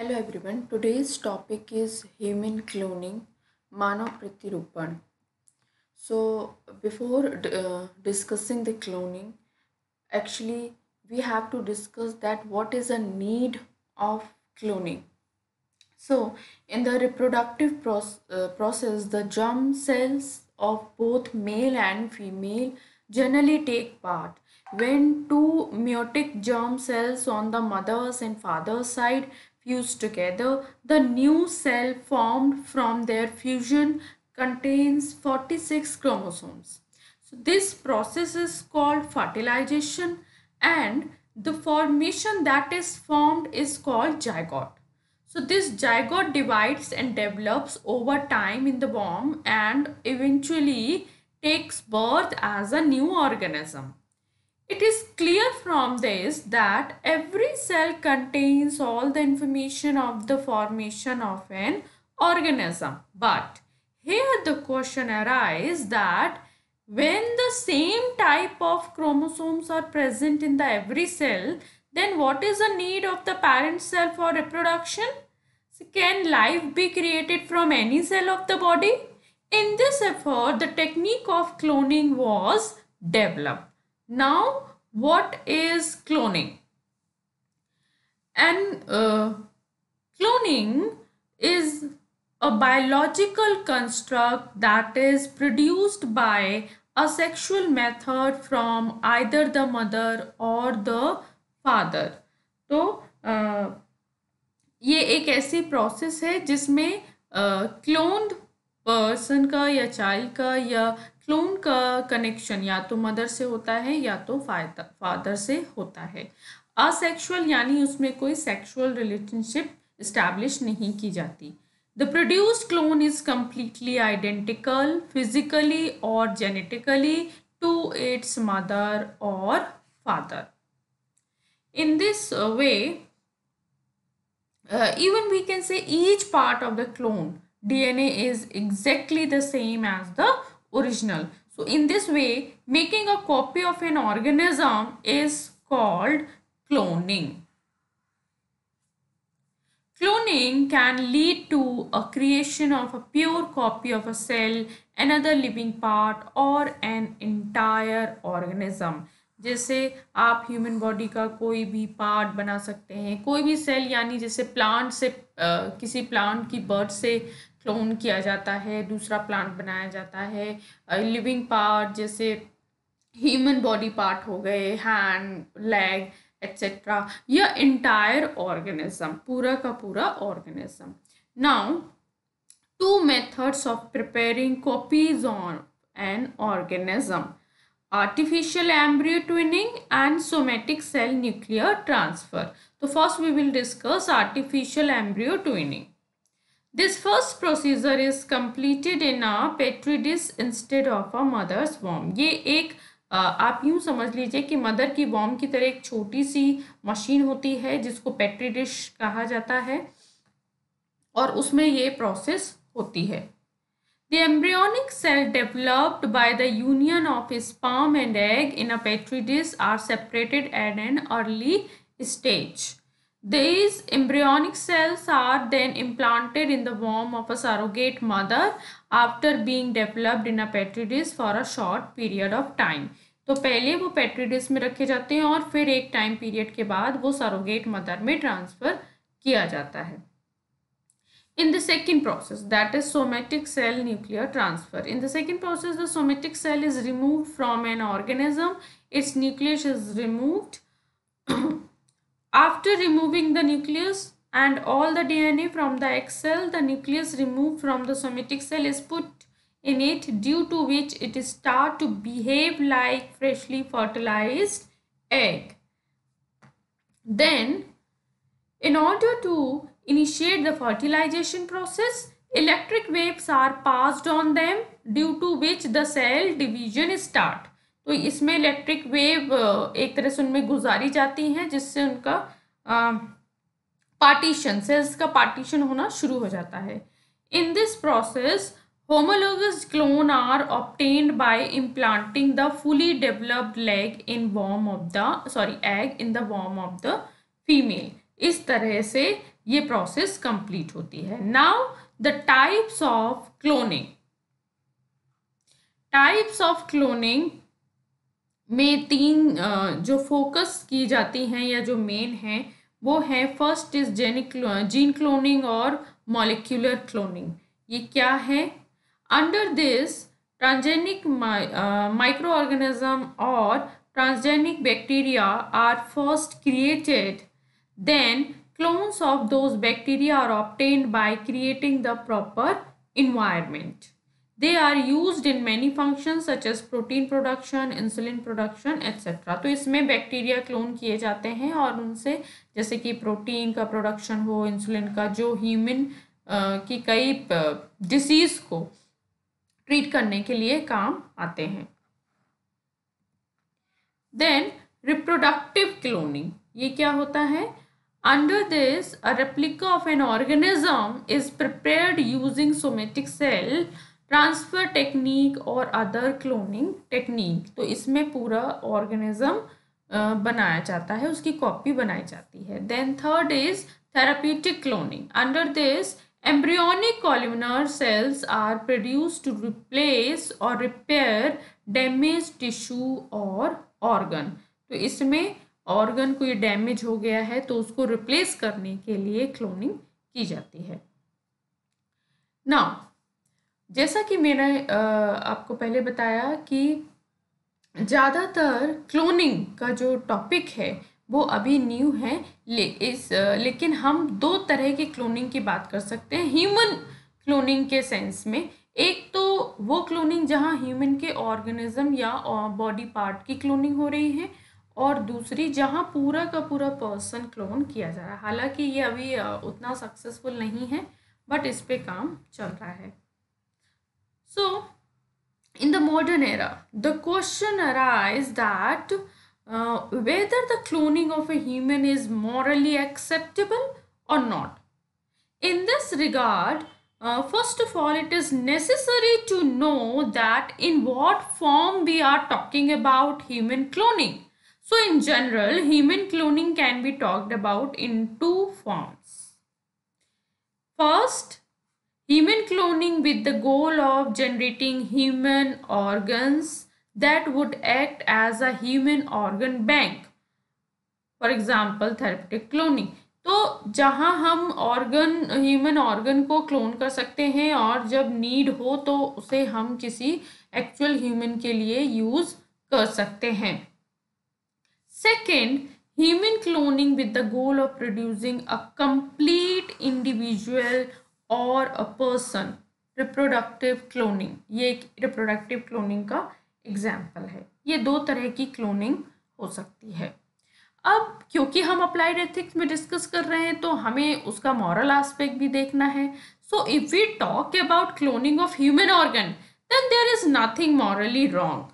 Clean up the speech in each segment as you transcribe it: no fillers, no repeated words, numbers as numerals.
Hello everyone. Today's topic is human cloning, Manav Pratirupan. So before discussing the cloning, actually we have to discuss that what is the need of cloning. So in the reproductive process, the germ cells of both male and female generally take part. When two meiotic germ cells on the mother's and father's side fuse together, the new cell formed from their fusion contains 46 chromosomes. So this process is called fertilization, and the formation that is formed is called zygote. So this zygote divides and develops over time in the womb and eventually takes birth as a new organism. It is clear from this that every cell contains all the information of the formation of an organism. But here the question arises that when the same type of chromosomes are present in the every cell, then what is the need of the parent cell for reproduction? So can life be created from any cell of the body? In this effort, the technique of cloning was developed. Now, what is cloning? And cloning is a biological construct that is produced by a sexual method from either the mother or the father. तो ये एक ऐसी process है जिसमें cloned person का या child का या क्लोन का कनेक्शन या तो मदर से होता है या तो फादर से होता है। असेक्सुअल यानी उसमें कोई सेक्सुअल रिलेशनशिप इस्टेब्लिश नहीं की जाती। The produced clone is completely identical physically और जेनेटिकली टू इट्स मदर और father. In this way, even we can say each part of the clone DNA is exactly the same as the original. So in this way, making a copy of an organism is called cloning. Cloning can lead to a creation of a pure copy of a cell, another living part or an entire organism. जैसे आप human body का कोई भी part बना सकते हैं, कोई भी सेल, यानी जैसे प्लांट से किसी प्लांट की बर्ड से क्लोन किया जाता है, दूसरा प्लांट बनाया जाता है। लिविंग पार्ट जैसे ह्यूमन बॉडी पार्ट हो गए, हैंड, लेग एट्सेट्रा, या एंटायर ऑर्गेनिज्म, पूरा का पूरा organism. Now two methods of preparing copies on an organism: artificial embryo twinning and somatic cell nuclear transfer. So first we will discuss artificial embryo twinning. This first procedure is completed in a petri dish instead of a mother's womb. ये एक आप यूँ समझ लीजिए कि mother की warm की तरह एक छोटी सी मशीन होती है जिसको पेट्री डिश कहा जाता है और उसमें ये प्रोसेस होती है। The embryonic cell developed by the union of sperm and egg in a petri dish are separated at an early stage. These embryonic cells are then implanted in the womb of a surrogate mother after being developed in a petri dish for a short period of time. तो पहले वो petri dish में रखे जाते हैं और फिर एक टाइम पीरियड के बाद वो सरोगेट मदर में ट्रांसफ़र किया जाता है। In the second process, that is somatic cell nuclear transfer. In the second process, the somatic cell is removed from an organism. Its nucleus is removed. After removing the nucleus and all the DNA from the egg cell, the nucleus removed from the somatic cell is put in it, due to which it starts to behave like freshly fertilized egg. Then, in order to initiate the fertilization process, electric waves are passed on them, due to which the cell division start. तो इसमें electric wave एक तरह से उनमें गुजारी जाती हैं जिससे उनका पार्टीशन, सेल्स का पार्टीशन होना शुरू हो जाता है। In this process homologous clone are obtained by implanting the fully developed egg in the womb of the female. इस तरह से ये प्रोसेस कंप्लीट होती है। Now the types of cloning. Types of cloning में तीन जो फोकस की जाती हैं या जो मेन है वो है, फर्स्ट इज जीन क्लोनिंग और मॉलिक्यूलर क्लोनिंग। ये क्या है? Under this transgenic microorganism और transgenic bacteria are first created, then clones of those bacteria are obtained by creating the proper environment. They are used in many functions such as protein production, insulin production, etc. तो इसमें bacteria clone किए जाते हैं और उनसे जैसे कि protein का प्रोडक्शन हो, इंसुलिन का, जो ह्यूमन की कई डिसीज को ट्रीट करने के लिए काम आते हैं। देन रिप्रोडक्टिव क्लोनिंग, ये क्या होता है? Under this, a replica of an organism is prepared using somatic cell transfer technique or other cloning technique. तो इसमें पूरा organism बनाया जाता है, उसकी कॉपी बनाई जाती है। Then third is therapeutic cloning. Under this, embryonic columnar cells are produced to replace or repair damaged tissue or organ. तो इसमें ऑर्गन कोई डैमेज हो गया है तो उसको रिप्लेस करने के लिए क्लोनिंग की जाती है। नाउ जैसा कि मैंने आपको पहले बताया कि ज़्यादातर क्लोनिंग का जो टॉपिक है वो अभी न्यू है, लेकिन हम दो तरह की क्लोनिंग की बात कर सकते हैं ह्यूमन क्लोनिंग के सेंस में। एक तो वो क्लोनिंग जहाँ ह्यूमन के ऑर्गेनिज्म या बॉडी पार्ट की क्लोनिंग हो रही है, और दूसरी जहाँ पूरा का पूरा पर्सन क्लोन किया जा रहा है। हालांकि ये अभी उतना सक्सेसफुल नहीं है, बट इस पे काम चल रहा है। So in the modern era the question arise that whether the cloning of a human is morally acceptable or not. In this regard, first of all, it is necessary to know that in what form we are talking about human cloning. So in general, human cloning can be talked about in two forms. First, human cloning with the goal of generating human organs that would act as a human organ bank. For example, therapeutic cloning. तो जहाँ हम human organ को clone कर सकते हैं और जब need हो तो उसे हम किसी एक्चुअल ह्यूमन के लिए यूज कर सकते हैं। Second, human cloning with the goal of producing a complete individual or a person. Reproductive cloning, ये एक reproductive cloning का एग्जाम्पल है। ये दो तरह की क्लोनिंग हो सकती है। अब क्योंकि हम अप्लाइड एथिक्स में डिस्कस कर रहे हैं तो हमें उसका मॉरल एस्पेक्ट भी देखना है। So if we talk about cloning of human organ then there is nothing morally wrong.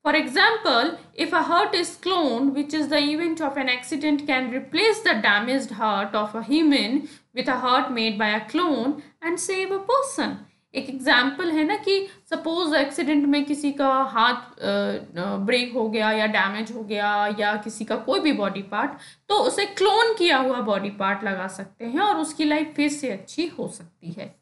For example, if a heart is cloned, which is the event of an accident, can replace the damaged heart of a human with a heart made by a clone and save a person. एक example है ना कि suppose accident में किसी का हाथ break हो गया या डैमेज हो गया या किसी का कोई भी बॉडी पार्ट, तो उसे क्लोन किया हुआ बॉडी पार्ट लगा सकते हैं और उसकी लाइफ फिर से अच्छी हो सकती है।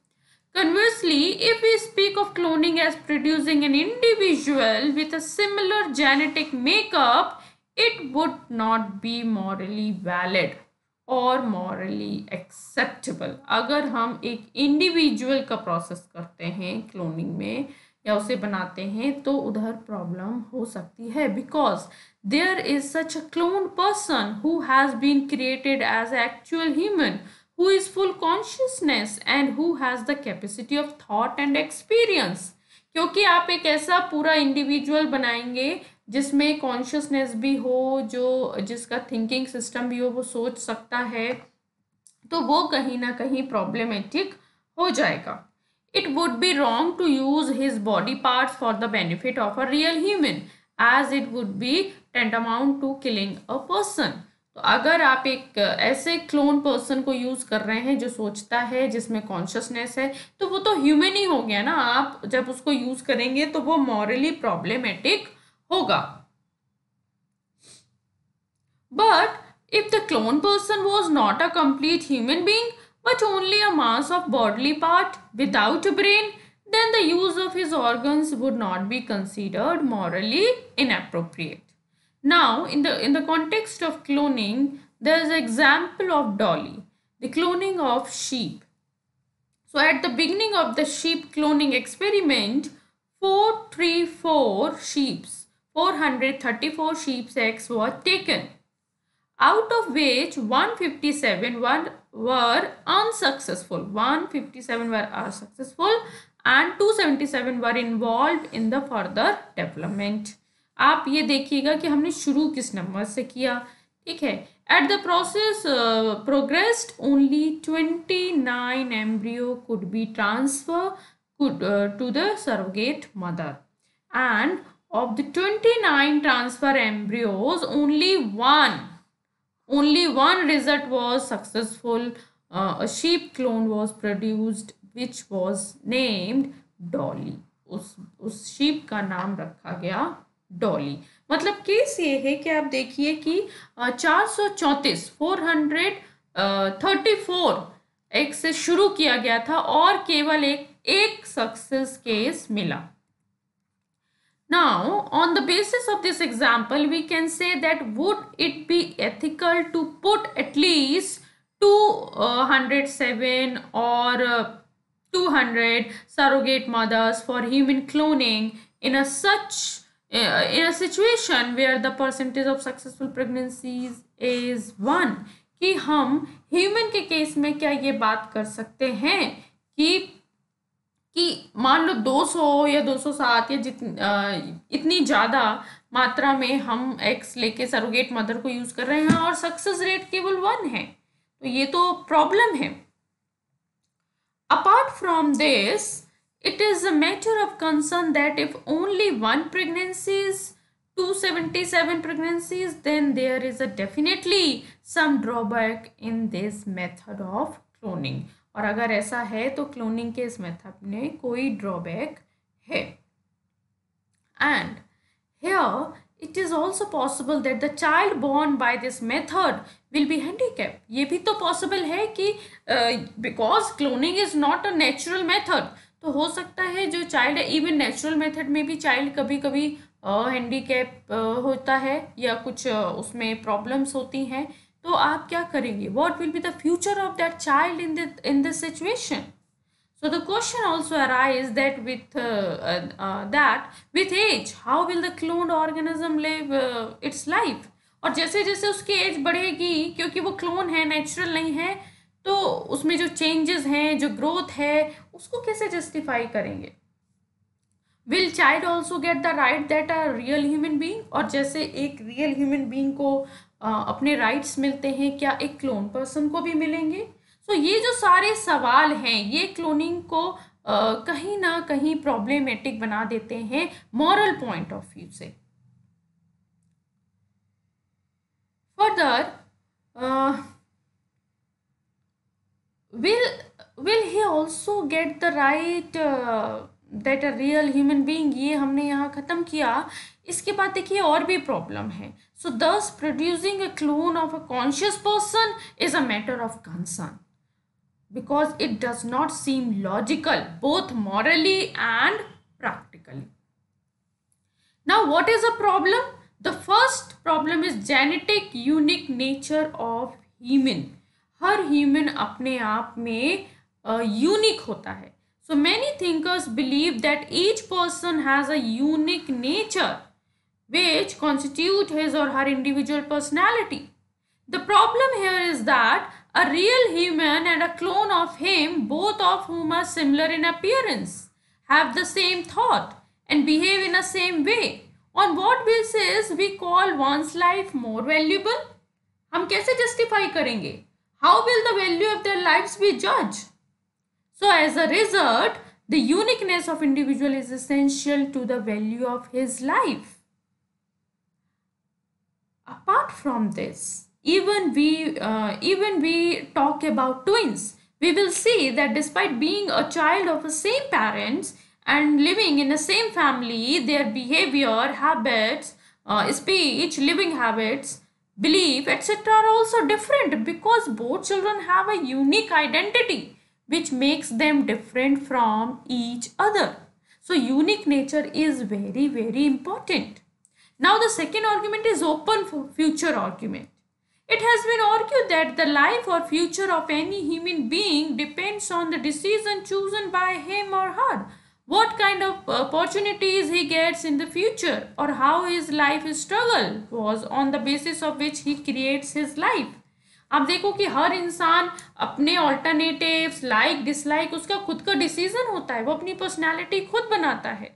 Conversely, if we speak of cloning as producing an individual with a similar genetic makeup, it would not be morally valid or morally acceptable. अगर हम एक इंडिविजुअल का प्रोसेस करते हैं क्लोनिंग में या उसे बनाते हैं तो उधर प्रॉब्लम हो सकती है, because there is such a clone person who has been created as actual human who is full consciousness and who has the capacity of thought and experience. क्योंकि आप एक ऐसा पूरा इंडिविजुअल बनाएंगे जिसमें कॉन्शियसनेस भी हो, जिसका थिंकिंग सिस्टम भी हो, वो सोच सकता है, तो वो कहीं ना कहीं प्रॉब्लमेटिक हो जाएगा। It would be wrong to use his body parts for the benefit of a real human, as it would be tantamount to killing a person. तो अगर आप एक ऐसे क्लोन पर्सन को यूज कर रहे हैं जो सोचता है, जिसमें कॉन्शियसनेस है, तो वो तो ह्यूमन ही हो गया ना। आप जब उसको यूज करेंगे तो वो मॉरली प्रॉब्लमेटिक होगा। But If the clone person was not a complete human being but only a mass of bodily part without a brain, then the use of his organs would not be considered morally inappropriate. Now, in the context of cloning, there is an example of Dolly, the cloning of sheep. So, at the beginning of the sheep cloning experiment, 434 sheep's eggs were taken, out of which 157 were unsuccessful. 157 were unsuccessful and 277 were involved in the further development. आप ये देखिएगा कि हमने शुरू किस number से किया, ठीक है. At the process progressed, only 29 embryo could be transferred to the surrogate mother, and of the 29 transfer embryos, only one result was successful. A sheep clone was produced which was named Dolly. उस sheep का नाम रखा गया डॉली. मतलब case ये है कि आप देखिए कि 434 एक से शुरू किया गया था और केवल एक सक्सेस केस मिला. Now, on the basis of this example, we can say that would it be ethical to put at least 207 or 200 surrogate mothers for human cloning in a situation where the percentage of successful pregnancies is 1? कि हम human के case में क्या ये बात कर सकते हैं कि मान लो 200 या 207 या इतनी ज़्यादा मात्रा में हम एक्स लेके सरोगेट मदर को यूज़ कर रहे हैं और सक्सेस रेट केवल 1 है, तो ये तो प्रॉब्लम है. Apart from this, it is a matter of concern that if only one pregnancy is 277 pregnancies, then there is a definitely some drawback in this method of cloning. और अगर ऐसा है तो क्लोनिंग के इस मेथड में कोई ड्रॉबैक है. And here it is also possible that the child born by this method will be handicapped. ये भी तो possible है कि because cloning is not a natural method, तो हो सकता है जो चाइल्ड है इवन नेचुरल मेथड में भी चाइल्ड कभी कभी हैंडीकैप होता है या कुछ उसमें प्रॉब्लम्स होती हैं, तो आप क्या करेंगे? What will be the future of that child in this situation? So the question also arises that with age, how will the cloned organism live its life? और जैसे जैसे उसकी एज बढ़ेगी, क्योंकि वो क्लोन है, नेचुरल नहीं है, तो उसमें जो चेंजेस हैं, जो ग्रोथ है, उसको कैसे जस्टिफाई करेंगे? Will child also get the right that a real human being? और जैसे एक रियल ह्यूमन बीइंग को अपने राइट्स मिलते हैं, क्या एक क्लोन पर्सन को भी मिलेंगे? तो ये जो सारे सवाल हैं, ये क्लोनिंग को कहीं ना कहीं प्रॉब्लमेटिक बना देते हैं मॉरल पॉइंट ऑफ व्यू से. Further, will he also get the right that a real human being? ये हमने यहाँ ख़त्म किया. इसके बाद देखिए और भी प्रॉब्लम है. So thus producing a clone of a conscious person is a matter of concern, because it does not seem logical both morally and practically. Now what is a problem? The first problem is genetic unique nature of human. Her human अपने आप में unique होता है. So many thinkers believe that each person has a unique nature which constitute his or her individual personality. The problem here is that a real human and a clone of him, both of whom are similar in appearance, have the same thought and behave in the same way. On what basis we call one's life more valuable? हम कैसे justify करेंगे? How will the value of their lives be judged? So as a result, the uniqueness of individual is essential to the value of his life. Apart from this, even we talk about twins, we will see that despite being a child of the same parents and living in the same family, their behavior, habits, speech, living habits belief, etc. are also different because both children have a unique identity which makes them different from each other. So, unique nature is very, very important. Now, the second argument is open for future argument. It has been argued that the life or future of any human being depends on the decision chosen by him or her. What kind of opportunities he gets in the future or how his life struggle was on the basis of which he creates his life. आप देखो कि हर इंसान अपने alternatives like dislike उसका खुद का decision होता है, वो अपनी पर्सनैलिटी खुद बनाता है.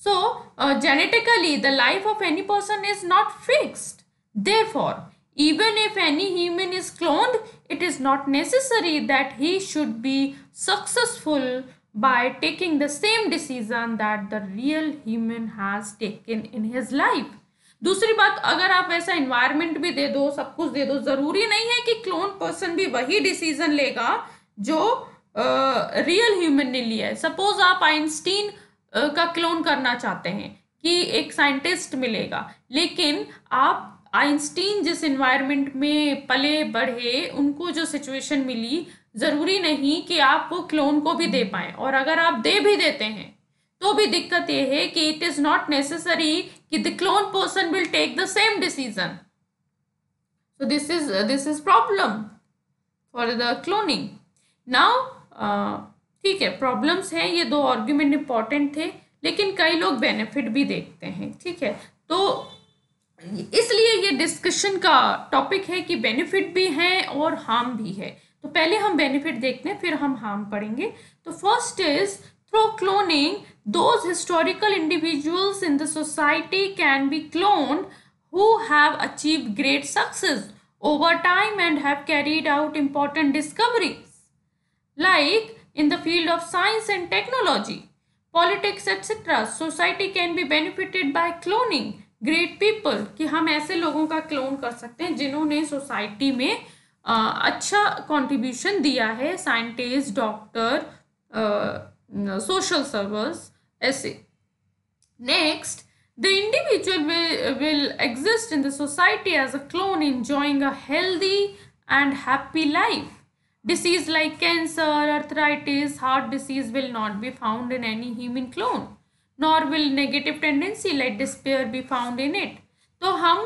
So, genetically, the life of any person is not fixed. Therefore, even if any human is cloned, it is not necessary that he should be successful by taking the same decision that the real human has taken in his life. दूसरी बात, अगर आप ऐसा environment भी दे दो, सब कुछ दे दो, जरूरी नहीं है कि क्लोन पर्सन भी वही डिसीजन लेगा जो रियल ह्यूमन ने लिया है. सपोज आप आइंस्टीन का क्लोन करना चाहते हैं कि एक साइंटिस्ट मिलेगा, लेकिन आप आइंस्टीन जिस इन्वायरमेंट में पले बढ़े, उनको जो सिचुएशन मिली, ज़रूरी नहीं कि आप वो क्लोन को भी दे पाएँ. और अगर आप दे भी देते हैं तो भी दिक्कत ये है कि इट इज़ नॉट नेसेसरी कि the clone person will take the same decision. So this is problem for the cloning. Now ठीक है, प्रॉब्लम्स हैं, ये दो आर्ग्यूमेंट इंपॉर्टेंट थे, लेकिन कई लोग बेनिफिट भी देखते हैं. ठीक है, तो इसलिए ये डिस्कशन का टॉपिक है कि बेनिफिट भी हैं और हार्म भी है. तो पहले हम बेनिफिट देखते हैं, फिर हम हार्म पढ़ेंगे. तो first is through cloning those historical individuals in the society can be cloned who have achieved great success over time and have carried out important discoveries like in the field of science and technology, politics, etc. Society can be benefited by cloning great people, कि हम ऐसे लोगों का clone कर सकते हैं जिन्होंने society में अच्छा कंट्रीब्यूशन दिया है, साइंटिस्ट, डॉक्टर, सोशल सर्वर्स, ऐसे. Next, the individual will exist in the society as a clone enjoying a healthy and happy life. Disease like cancer, arthritis, heart disease will not be found in any human clone, nor will negative tendency like despair be found in it. तो हम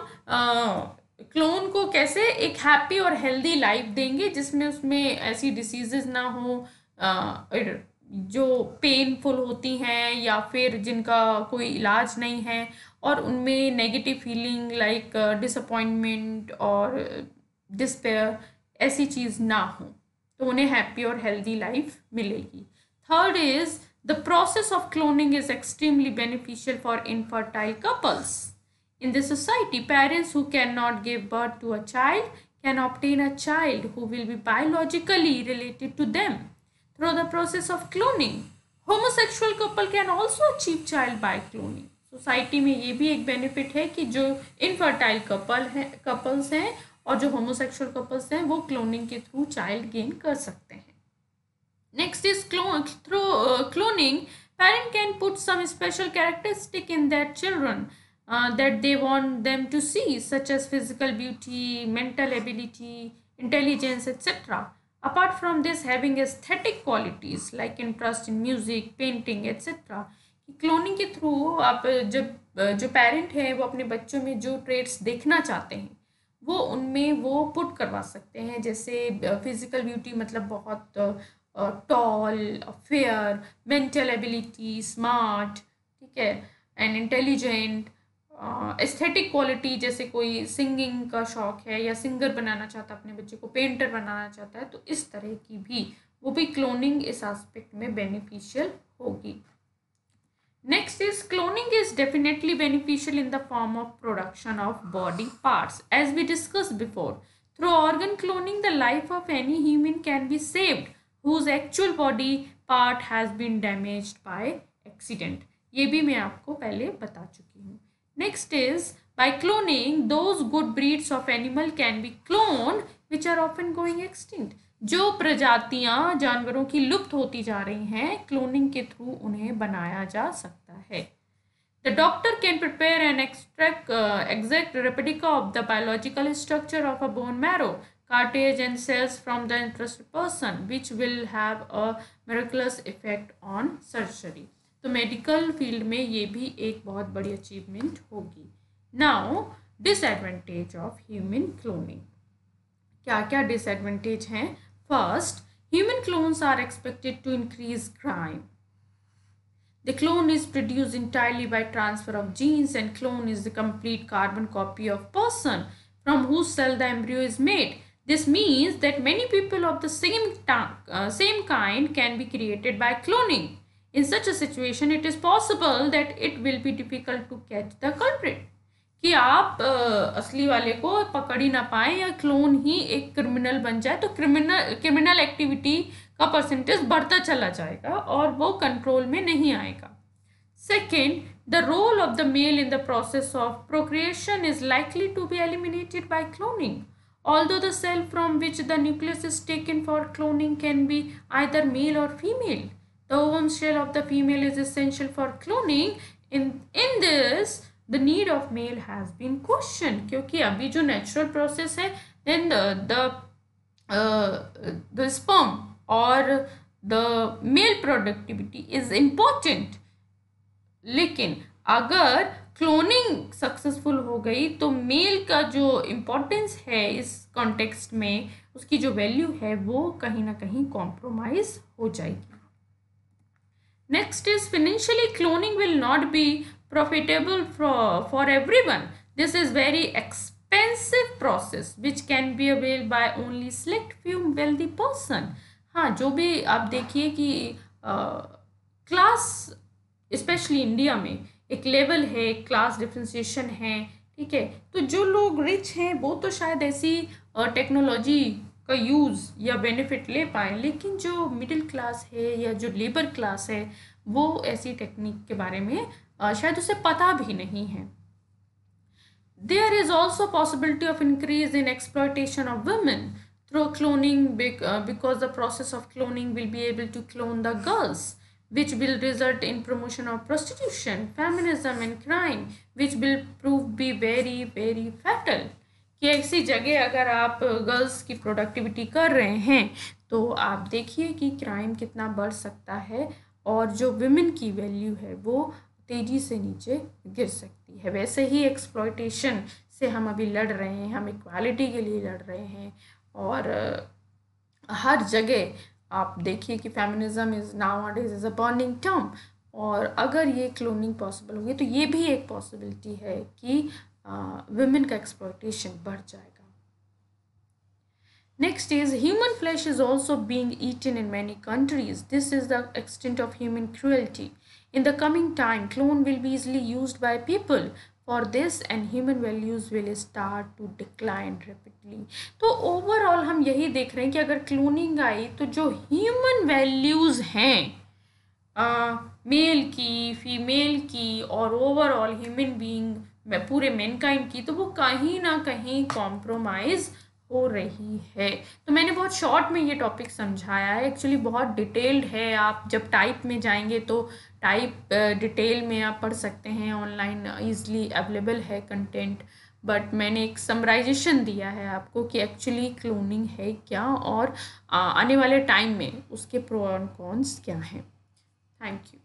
clone को कैसे एक happy और healthy life देंगे जिसमें उसमें ऐसी डिसीजेज ना हो जो पेनफुल होती हैं या फिर जिनका कोई इलाज नहीं है, और उनमें नेगेटिव फीलिंग लाइक डिसअपॉइंटमेंट और डिस्पेयर ऐसी चीज़ ना हो, तो उन्हें हैप्पी और हेल्दी लाइफ मिलेगी. Third is the process of cloning is extremely beneficial for infertile couples. In the society, parents who cannot give birth to a child can obtain a child who will be biologically related to them through the process of cloning. Homosexual couple can also achieve child by cloning. Society में ये भी एक benefit है कि जो infertile couples हैं और जो होमोसेक्सुअल कपल्स हैं वो क्लोनिंग के थ्रू चाइल्ड गेन कर सकते हैं. Next is through cloning parent can put some special characteristic in their children that they want them to see, such as physical beauty, mental ability, intelligence, etc. Apart from this, having aesthetic qualities like interest in music, painting, etc. Cloning के through आप जब जो parent हैं वो अपने बच्चों में जो ट्रेड्स देखना चाहते हैं वो उनमें वो पुट करवा सकते हैं. जैसे फिजिकल ब्यूटी मतलब बहुत tall, fair, mental ability, smart, ठीक है, एंड इंटेलिजेंट. एस्थेटिक क्वालिटी जैसे कोई सिंगिंग का शौक है या सिंगर बनाना चाहता है अपने बच्चे को, पेंटर बनाना चाहता है, तो इस तरह की भी वो भी क्लोनिंग इस एस्पेक्ट में बेनिफिशियल होगी. Next is cloning is definitely beneficial in the form of production of body parts as we discuss before. Through organ cloning the life of any human can be saved whose actual body part has been damaged by accident. ये भी मैं आपको पहले बता चुकी हूँ. Next is by cloning those good breeds of animal can be cloned which are often going extinct. जो प्रजातियां जानवरों की लुप्त होती जा रही हैं क्लोनिंग के थ्रू उन्हें बनाया जा सकता है. The doctor can prepare an exact replica of the biological structure of a bone marrow, cartilage and cells from the interested person, which will have a miraculous effect on surgery. तो medical field में ये भी एक बहुत बड़ी achievement होगी. Now disadvantage of human cloning. क्या क्या डिसएडवांटेज हैं? First, human clones are expected to increase crime. The clone is produced entirely by transfer of genes, and clone is the complete carbon copy of person from whose cell the embryo is made. This means that many people of the same kind can be created by cloning. In such a situation, it is possible that it will be difficult to catch the culprit. कि आप असली वाले को पकड़ ही ना पाए या clone ही एक क्रिमिनल बन जाए, तो क्रिमिनल एक्टिविटी का परसेंटेज बढ़ता चला जाएगा और वो कंट्रोल में नहीं आएगा. Second, the role of the male in the process of procreation is likely to be eliminated by cloning. Although the cell from which the nucleus is taken for cloning can be either male or female, the ovum shell of the female is essential for cloning. In this, the need of male has been questioned. क्योंकि अभी जो natural process है, then the sperm or the male productivity is important. लेकिन अगर cloning successful हो गई तो mail का जो इम्पोर्टेंस है इस कॉन्टेक्स्ट में, उसकी जो वैल्यू है वो कहीं ना कहीं कॉम्प्रोमाइज हो जाएगी. Next is financially cloning will not be profitable for everyone. This is very expensive process which can be avail by only select few wealthy person. हाँ, जो भी आप देखिए कि क्लास स्पेशली इंडिया में एक लेवल है, क्लास डिफ्रेंशिएशन है, ठीक है. तो जो लोग रिच हैं वो तो शायद ऐसी टेक्नोलॉजी का यूज़ या बेनिफिट ले पाए, लेकिन जो मिडिल क्लास है या जो लेबर क्लास है वो ऐसी टेक्निक के बारे में शायद उसे पता भी नहीं है. There is also possibility of increase in exploitation of women through cloning because the process of cloning will be able to clone the girls, which will result in promotion of prostitution, feminism and crime, which will prove be very very fatal. कि ऐसी जगह अगर आप girls की productivity कर रहे हैं तो आप देखिए कि क्राइम कितना बढ़ सकता है और जो विमेन की वैल्यू है वो तेज़ी से नीचे गिर सकती है. वैसे ही एक्सप्लॉयटेशन से हम अभी लड़ रहे हैं, हम इक्वालिटी के लिए लड़ रहे हैं और हर जगह आप देखिए कि feminism is nowadays is a burning term. और अगर ये क्लोनिंग पॉसिबल होगी तो ये भी एक पॉसिबिलिटी है कि वुमेन का एक्सप्लॉयटेशन बढ़ जाएगा. Next is human flesh is also being eaten in many countries. This is the extent of human cruelty. In the coming time, clone will be easily used by people for this and human values will start to decline rapidly. तो overall हम यही देख रहे हैं कि अगर cloning आई तो जो ह्यूमन वैल्यूज़ हैं मेल की, फीमेल की और ओवरऑल ह्यूमन बीइंग पूरे मैनकाइंड की, तो वो कहीं ना कहीं कॉम्प्रोमाइज़ हो रही है. तो मैंने बहुत शॉर्ट में ये टॉपिक समझाया है, एक्चुअली बहुत डिटेल्ड है. आप जब टाइप में जाएंगे तो टाइप डिटेल में आप पढ़ सकते हैं, ऑनलाइन ईज़िली अवेलेबल है कंटेंट. बट मैंने एक समराइजेशन दिया है आपको कि एक्चुअली क्लोनिंग है क्या और आने वाले टाइम में उसके प्रो और कॉन्स क्या हैं. Thank you.